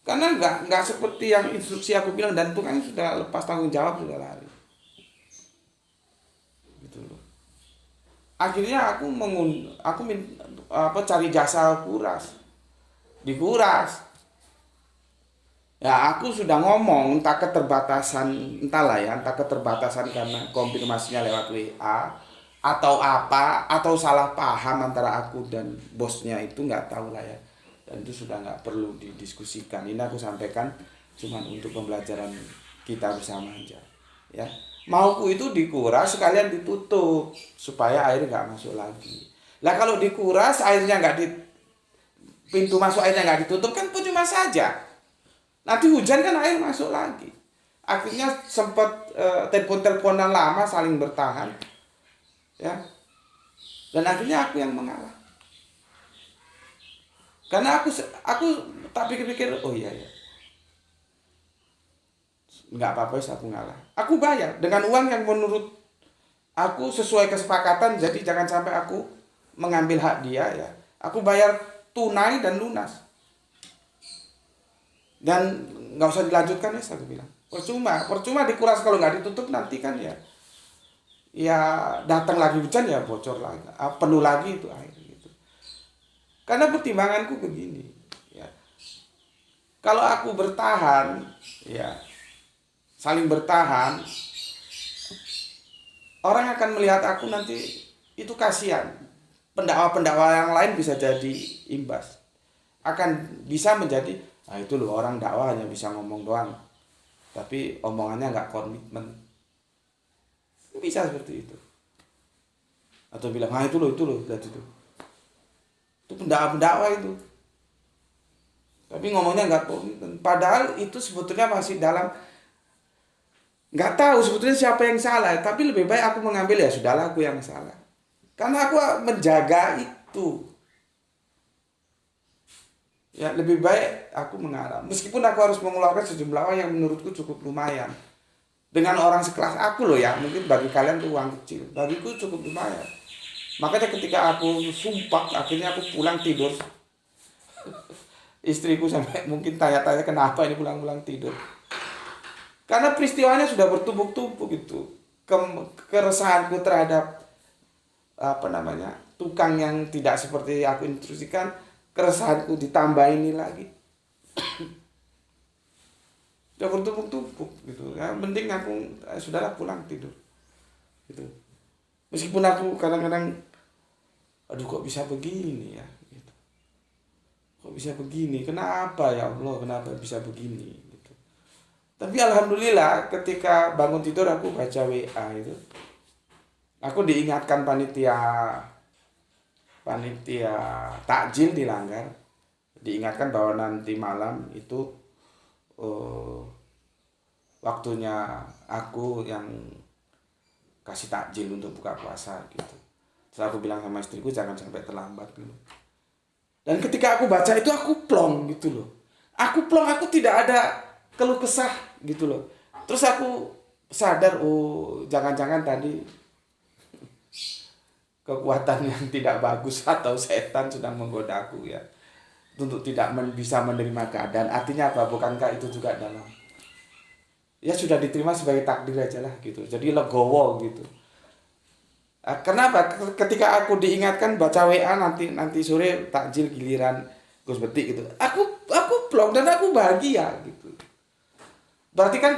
Karena nggak seperti yang instruksi aku bilang dan tukangnya sudah lepas tanggung jawab, sudah lari. Akhirnya aku cari jasa kuras, dikuras. Ya aku sudah ngomong entah keterbatasan karena konfirmasinya lewat WA atau apa atau salah paham antara aku dan bosnya itu nggak tahu lah ya. Dan itu sudah nggak perlu didiskusikan. Ini aku sampaikan cuma untuk pembelajaran kita bersama aja. Ya. Mauku itu dikuras sekalian ditutup supaya air nggak masuk lagi. Lah kalau dikuras airnya pintu masuk airnya nggak ditutup kan percuma saja. Nanti hujan kan air masuk lagi. Akhirnya sempat telepon-teleponan lama saling bertahan, ya. Dan akhirnya aku yang mengalah. Karena aku tak pikir-pikir, oh iya ya. nggak apa-apa, aku ngalah. Aku bayar dengan uang yang menurut aku sesuai kesepakatan. Jadi jangan sampai aku mengambil hak dia ya. Aku bayar tunai dan lunas. Dan nggak usah dilanjutkan ya, saya bilang. Percuma dikuras kalau nggak ditutup nanti kan ya. Ya datang lagi hujan ya bocor lagi, penuh lagi itu air gitu. Karena pertimbanganku begini, ya. Kalau aku bertahan, ya saling bertahan, orang akan melihat aku nanti itu kasihan. Pendakwa-pendakwa yang lain bisa jadi imbas. Akan bisa menjadi, itu loh orang dakwah hanya bisa ngomong doang. Tapi omongannya nggak komitmen. Bisa seperti itu. Atau bilang, itu loh, lihat itu. Itu pendakwa itu. Tapi ngomongnya nggak komitmen. Padahal itu sebetulnya masih dalam, nggak tahu sebetulnya siapa yang salah. Tapi lebih baik aku mengambil, ya sudahlah aku yang salah. Karena aku menjaga itu. Ya lebih baik aku mengalah. Meskipun aku harus mengeluarkan sejumlah uang yang menurutku cukup lumayan. Dengan orang sekelas aku loh ya. Mungkin bagi kalian itu uang kecil. Bagiku cukup lumayan. Makanya ketika aku sumpah, akhirnya aku pulang tidur. Istriku sampai mungkin tanya-tanya kenapa ini pulang-pulang tidur. Karena peristiwanya sudah bertumpuk-tumpuk gitu. Keresahanku terhadap tukang yang tidak seperti aku instruksikan, keresahanku ditambah ini lagi. Udah bertumpuk-tumpuk gitu. Ya, mending aku sudahlah pulang tidur. Gitu. Meskipun aku kadang-kadang kok bisa begini ya gitu. Kok bisa begini? Kenapa ya Allah? Kenapa bisa begini gitu. Tapi alhamdulillah ketika bangun tidur aku baca WA itu. Aku diingatkan panitia takjil di Langgar, diingatkan bahwa nanti malam itu waktunya aku yang kasih takjil untuk buka puasa gitu. Terus aku bilang sama istriku jangan sampai terlambat gitu. Dan ketika aku baca itu aku plong gitu loh. Aku tidak ada keluh kesah gitu loh. Terus aku sadar, jangan-jangan tadi kekuatan yang tidak bagus atau setan sedang menggoda aku ya untuk tidak bisa menerima keadaan. Artinya apa? Bukankah itu juga dalam ya sudah diterima sebagai takdir aja lah gitu. Jadi legowo gitu. Kenapa? Ketika aku diingatkan baca WA nanti sore takjil giliran Gus Betik gitu. Aku plong dan aku bahagia gitu. Berarti kan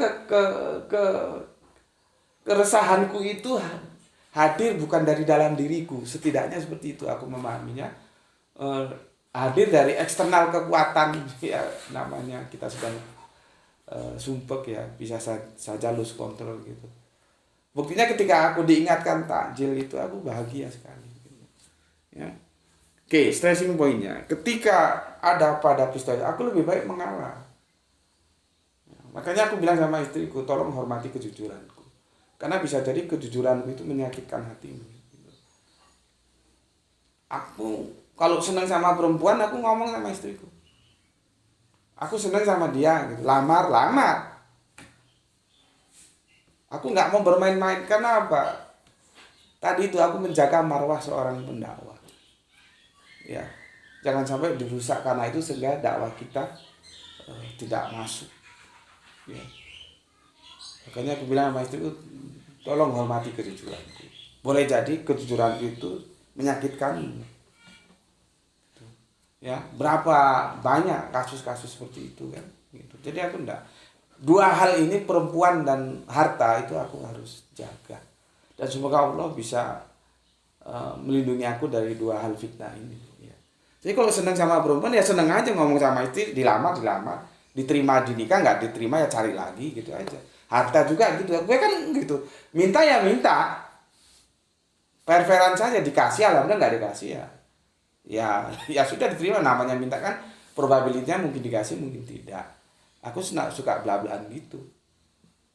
keresahanku itu hadir bukan dari dalam diriku, setidaknya seperti itu aku memahaminya. Hadir dari eksternal kekuatan ya, namanya kita sedang sumpek ya, bisa saja lose control gitu. Buktinya ketika aku diingatkan takjil itu aku bahagia sekali gitu. Ya. Oke, stressing pointnya ketika ada pada peristiwa aku lebih baik mengalah. Ya, makanya aku bilang sama istriku, tolong hormati kejujuranku. Karena bisa jadi kejujuranku itu menyakitkan hatimu. Aku kalau senang sama perempuan, aku ngomong sama istriku. Aku senang sama dia, gitu. Lamar. Aku nggak mau bermain-main. Karena apa? Tadi itu aku menjaga marwah seorang pendakwah. Ya, jangan sampai dirusak karena itu sehingga dakwah kita tidak masuk. Ya. Makanya aku bilang sama istriku, tolong hormati kejujuranku. Boleh jadi kejujuranku itu menyakitkan. Ya, berapa banyak kasus-kasus seperti itu kan? Gitu. Jadi aku enggak. Dua hal ini, perempuan dan harta, itu aku harus jaga. Dan semoga Allah bisa melindungi aku dari dua hal fitnah ini. Ya. Jadi kalau senang sama perempuan ya senang aja ngomong sama istri, dilamar, diterima di nikah, nggak diterima ya cari lagi gitu aja. Harta juga gitu, gue kan gitu, minta ya minta, fair-fairan saja, dikasih alhamdulillah, nggak dikasih ya sudah diterima, namanya minta kan, probabilitasnya mungkin dikasih mungkin tidak. Aku suka bela-belaan gitu,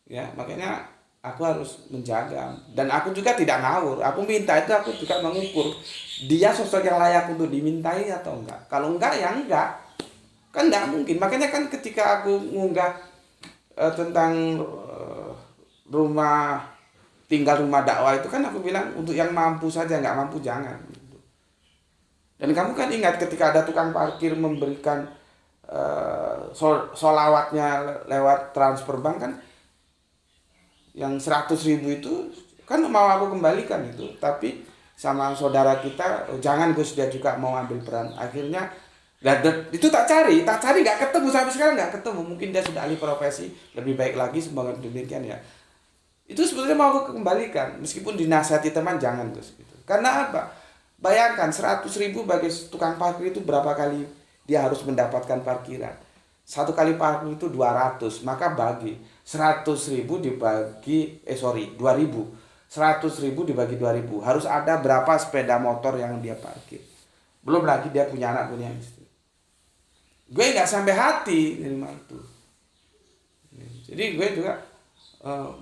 ya makanya aku harus menjaga, dan aku juga tidak ngawur. Aku minta itu aku juga mengukur dia sosok yang layak untuk dimintai atau enggak. Kalau enggak ya enggak, kan enggak mungkin. Makanya kan ketika aku ngunggah tentang rumah dakwah itu kan aku bilang untuk yang mampu saja, nggak mampu jangan. Dan kamu kan ingat ketika ada tukang parkir memberikan solawatnya lewat transfer bank kan, yang 100.000 itu kan mau aku kembalikan itu, tapi sama saudara kita, "Oh, jangan Gus, dia juga mau ambil peran." Akhirnya itu tak cari nggak ketemu, sampai sekarang nggak ketemu. Mungkin dia sudah alih profesi lebih baik lagi, semoga demikian ya. Itu sebetulnya mau aku kembalikan, meskipun dinasihati teman jangan Gus gitu. Karena apa? Bayangkan 100.000 bagi tukang parkir itu berapa kali dia harus mendapatkan parkiran. Satu kali parkir itu 200, maka bagi 100.000 dibagi 2.000. 100.000 dibagi 2.000, harus ada berapa sepeda motor yang dia parkir. Belum lagi dia punya anak, punya istri. Gue nggak sampai hati nerima itu. Jadi gue juga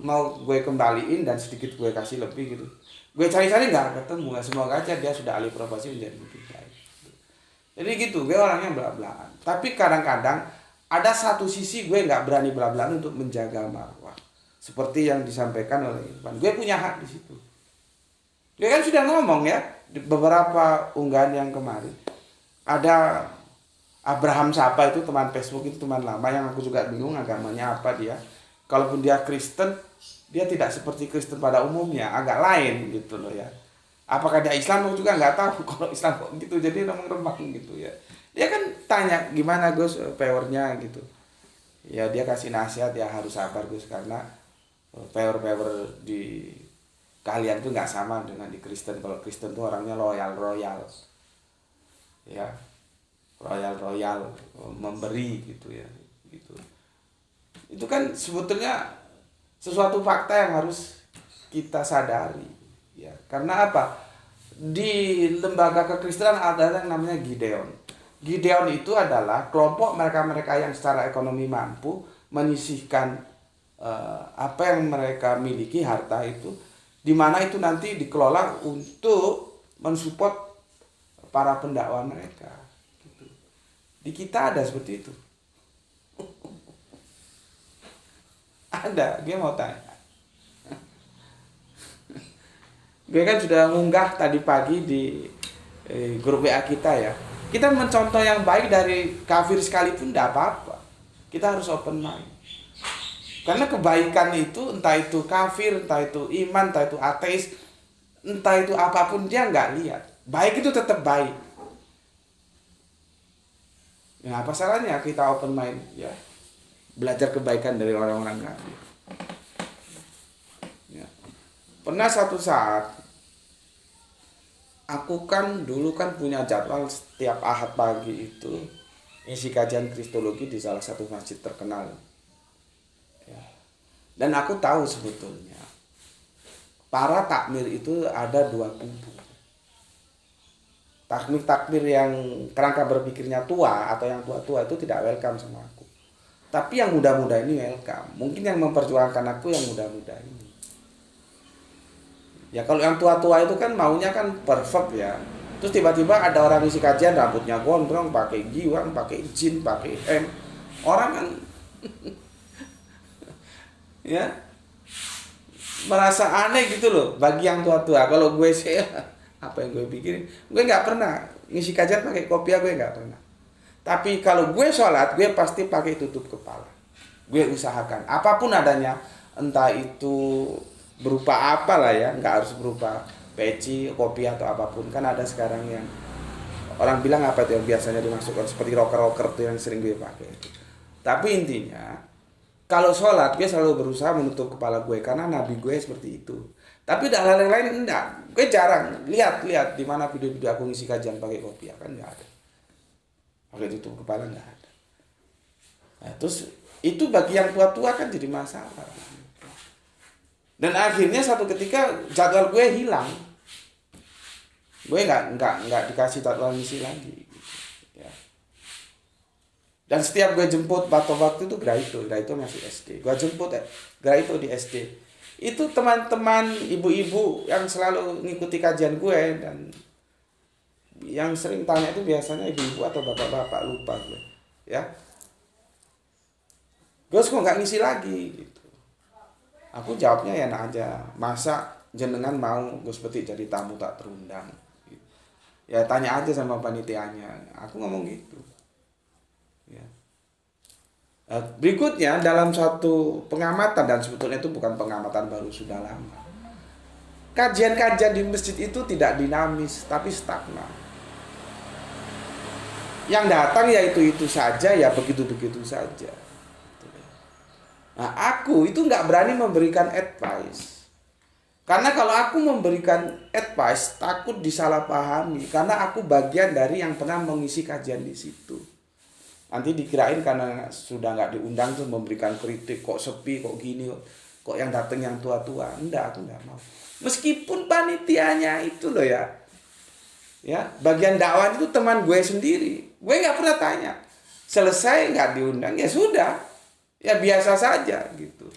mau gue kembaliin dan sedikit gue kasih lebih gitu. Gue cari-cari nggak ketemu. Semoga aja dia sudah alih profesi menjadi lebih baik. Jadi gitu, gue orangnya belak-belakan. Tapi kadang-kadang ada satu sisi gue nggak berani belak-belakan untuk menjaga marwah. Seperti yang disampaikan oleh Irfan. Gue punya hak di situ. Gue kan sudah ngomong ya di beberapa unggahan yang kemarin. Ada Abraham siapa itu, teman Facebook itu, teman lama yang aku juga bingung agamanya apa dia. Kalaupun dia Kristen, dia tidak seperti Kristen pada umumnya, agak lain gitu loh ya. Apakah dia Islam aku juga nggak tahu. Kalau Islam kok gitu, jadi remang-remang gitu ya. Dia kan tanya gimana Gus powernya gitu. Ya dia kasih nasihat, ya harus sabar Gus, karena power di kalian itu nggak sama dengan di Kristen. Kalau Kristen tuh orangnya royal ya, royal memberi gitu ya, gitu. Itu kan sebetulnya sesuatu fakta yang harus kita sadari ya. Karena apa? Di lembaga kekristenan ada yang namanya Gideon. Gideon itu adalah kelompok mereka-mereka yang secara ekonomi mampu menyisihkan apa yang mereka miliki, harta itu, di mana itu nanti dikelola untuk mensupport para pendakwa mereka. Gitu. Di kita ada seperti itu. Ada, dia mau tanya. Gue kan sudah ngunggah tadi pagi di grup WA kita ya. Kita mencontoh yang baik dari kafir sekalipun tidak apa-apa. Kita harus open mind. Karena kebaikan itu, entah itu kafir, entah itu iman, entah itu ateis, entah itu apapun, dia nggak lihat. Baik itu tetap baik. Ya, apa salahnya kita open mind ya, belajar kebaikan dari orang-orang kafir. Ya. Pernah satu saat, aku kan dulu kan punya jadwal setiap Ahad pagi itu isi kajian kristologi di salah satu masjid terkenal. Ya. Dan aku tahu sebetulnya para takmir itu ada dua kubu. Takmir yang kerangka berpikirnya tua atau yang tua-tua itu tidak welcome sama aku. Tapi yang muda-muda ini welcome. Mungkin yang memperjuangkan aku yang muda-muda ini. Ya kalau yang tua-tua itu kan maunya kan perfect ya. Terus tiba-tiba ada orang isi kajian rambutnya gondrong, pakai giwang, pakai jin, pakai hem. Orang kan ya merasa aneh gitu loh bagi yang tua-tua. Kalau gue sih apa yang gue pikirin, gue nggak pernah ngisi kajian pakai kopiah, gue nggak pernah. Tapi kalau gue sholat, gue pasti pakai tutup kepala. Gue usahakan apapun adanya, entah itu berupa apa lah ya, nggak harus berupa peci, kopiah atau apapun. Kan ada sekarang yang orang bilang apa itu yang biasanya dimasukkan seperti rocker tuh yang sering gue pakai. Tapi intinya kalau sholat gue selalu berusaha menutup kepala gue karena nabi gue seperti itu. Tapi hal yang lain enggak. Gue jarang lihat di mana video-video aku ngisi kajian pakai kopiah, kan enggak ada. Pakai tutup kepala enggak ada. Nah, terus itu bagi yang tua-tua kan jadi masalah. Dan akhirnya satu ketika jadwal gue hilang. Gue enggak dikasih jadwal ngisi lagi. Ya. Dan setiap gue jemput waktu itu Graito masih SD. Gue jemput Graito di SD. Itu teman-teman ibu-ibu yang selalu ngikuti kajian gue, dan yang sering tanya itu biasanya ibu-ibu atau bapak-bapak, lupa gue ya. Gus kok nggak ngisi lagi gitu. Aku jawabnya ya enak aja. Masa jenengan mau Gus Peti jadi tamu tak terundang? Ya tanya aja sama panitianya. Aku ngomong gitu. Ya. Berikutnya dalam satu pengamatan, dan sebetulnya itu bukan pengamatan baru, sudah lama. Kajian-kajian di masjid itu tidak dinamis, tapi stagnan. Yang datang ya itu saja, ya begitu-begitu saja. Nah, aku itu nggak berani memberikan advice. Karena kalau aku memberikan advice, takut disalahpahami. Karena aku bagian dari yang pernah mengisi kajian di situ. Nanti dikirain karena sudah nggak diundang tuh memberikan kritik, kok sepi, kok gini, kok yang datang yang tua-tua. Enggak, aku nggak mau. Meskipun panitianya itu loh ya, bagian dakwah itu teman gue sendiri. Gue nggak pernah tanya. Selesai nggak diundang, ya sudah. Ya biasa saja gitu.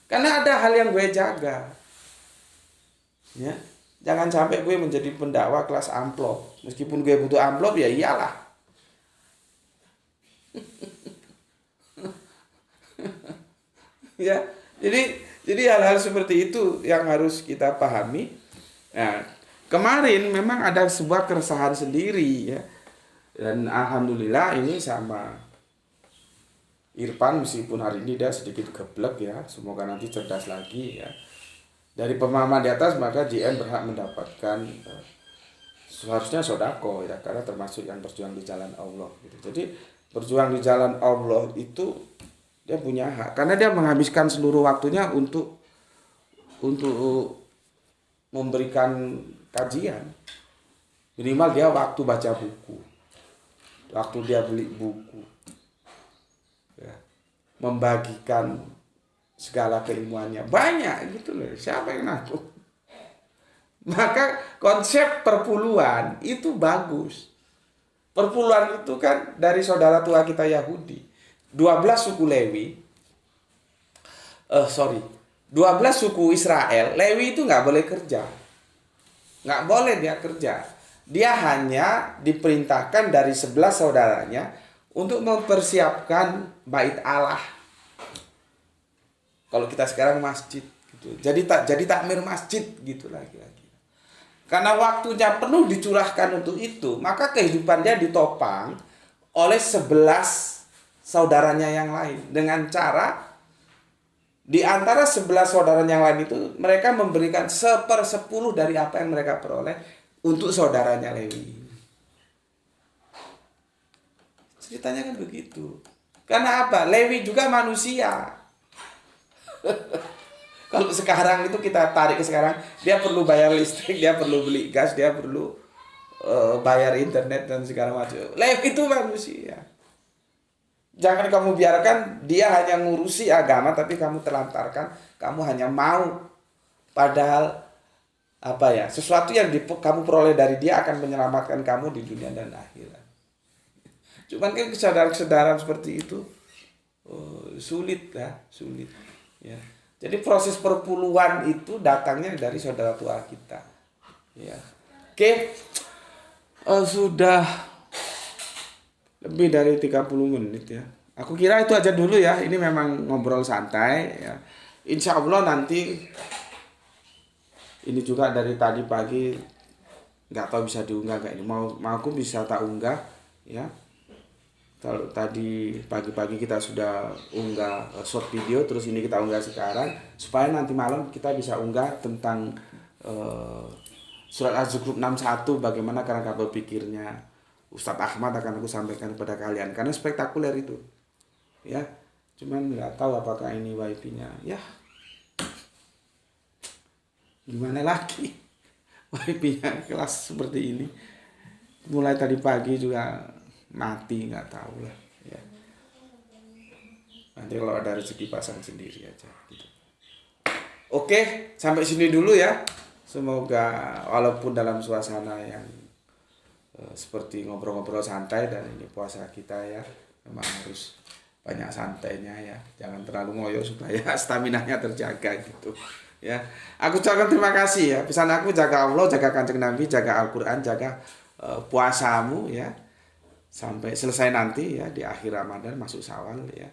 Karena ada hal yang gue jaga. Ya, jangan sampai gue menjadi pendakwah kelas amplop. Meskipun gue butuh amplop, ya iyalah. Ya, jadi hal-hal seperti itu yang harus kita pahami. Nah, kemarin memang ada sebuah keresahan sendiri ya. Dan alhamdulillah ini sama Irfan, meskipun hari ini dia sedikit geblek ya, semoga nanti cerdas lagi ya. Dari pemahaman di atas maka JM berhak mendapatkan seharusnya sodako ya, karena termasuk yang berjuang di jalan Allah gitu. Jadi berjuang di jalan Allah itu dia punya hak, karena dia menghabiskan seluruh waktunya untuk memberikan kajian. Minimal dia waktu baca buku, waktu dia beli buku, membagikan segala keilmuannya banyak gitu loh. Siapa yang ngaku? Maka konsep perpuluhan itu bagus. Perpuluhan itu kan dari saudara tua kita Yahudi. 12 suku Lewi, 12 suku Israel, Lewi itu nggak boleh kerja. Nggak boleh dia kerja. Dia hanya diperintahkan dari 11 saudaranya untuk mempersiapkan bait Allah. Kalau kita sekarang masjid gitu. Jadi takmir masjid gitu lagi. Karena waktunya penuh dicurahkan untuk itu, maka kehidupan dia ditopang oleh 11 saudaranya yang lain dengan cara di antara 11 saudaranya yang lain itu mereka memberikan 1/10 dari apa yang mereka peroleh untuk saudaranya Lewi. Ceritanya kan begitu. Karena apa? Lewi juga manusia. Kalau sekarang itu kita tarik ke sekarang, dia perlu bayar listrik, dia perlu beli gas, dia perlu bayar internet dan segala macam. Lewi itu manusia. Jangan kamu biarkan dia hanya ngurusi agama, tapi kamu telantarkan, kamu hanya mau. Padahal sesuatu yang kamu peroleh dari dia akan menyelamatkan kamu di dunia dan akhirat. Cuman kan kesadaran-kesadaran seperti itu sulit. Ya. Jadi proses perpuluhan itu datangnya dari saudara tua kita. Ya. Oke. Sudah lebih dari 30 menit ya. Aku kira itu aja dulu ya. Ini memang ngobrol santai ya. Insya Allah nanti ini juga dari tadi pagi nggak tahu bisa diunggah kayak ini. Mau aku bisa tak unggah ya. Kalau tadi pagi-pagi kita sudah unggah short video, terus ini kita unggah sekarang, supaya nanti malam kita bisa unggah tentang surat Az-Zukhruf 61, bagaimana kerangka berpikirnya Ustadz Ahmad akan aku sampaikan kepada kalian, karena spektakuler itu. Ya, cuman nggak tahu apakah ini wifi-nya. Ya, gimana lagi? Wifi-nya kelas seperti ini. Mulai tadi pagi juga mati, nggak tahu lah ya. Nanti kalau ada rezeki pasang sendiri aja gitu. Oke, sampai sini dulu ya. Semoga walaupun dalam suasana yang seperti ngobrol-ngobrol santai, dan ini puasa kita ya, memang harus banyak santainya ya. Jangan terlalu ngoyo supaya staminanya terjaga gitu ya. Aku ucapkan terima kasih ya. Pesan aku, jaga Allah, jaga Kanjeng Nabi, jaga Al-Qur'an, jaga puasamu ya. Sampai selesai nanti ya, di akhir Ramadan masuk Syawal ya.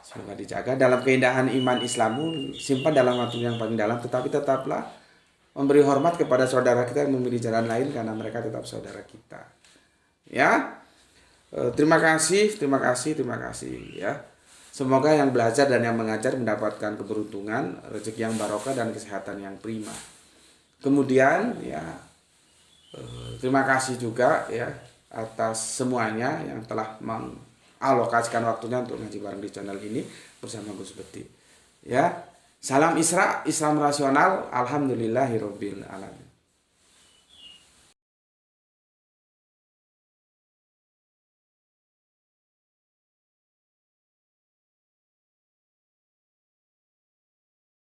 Semoga dijaga dalam keindahan iman Islammu, simpan dalam hati yang paling dalam, tetapi tetaplah memberi hormat kepada saudara kita yang memilih jalan lain karena mereka tetap saudara kita. Ya. Terima kasih ya. Semoga yang belajar dan yang mengajar mendapatkan keberuntungan, rezeki yang barokah dan kesehatan yang prima. Kemudian ya terima kasih juga ya atas semuanya yang telah mengalokasikan waktunya untuk ngaji bareng di channel ini bersama Gus Beti. Ya, salam Isra, Islam rasional, alhamdulillahirabbil alamin.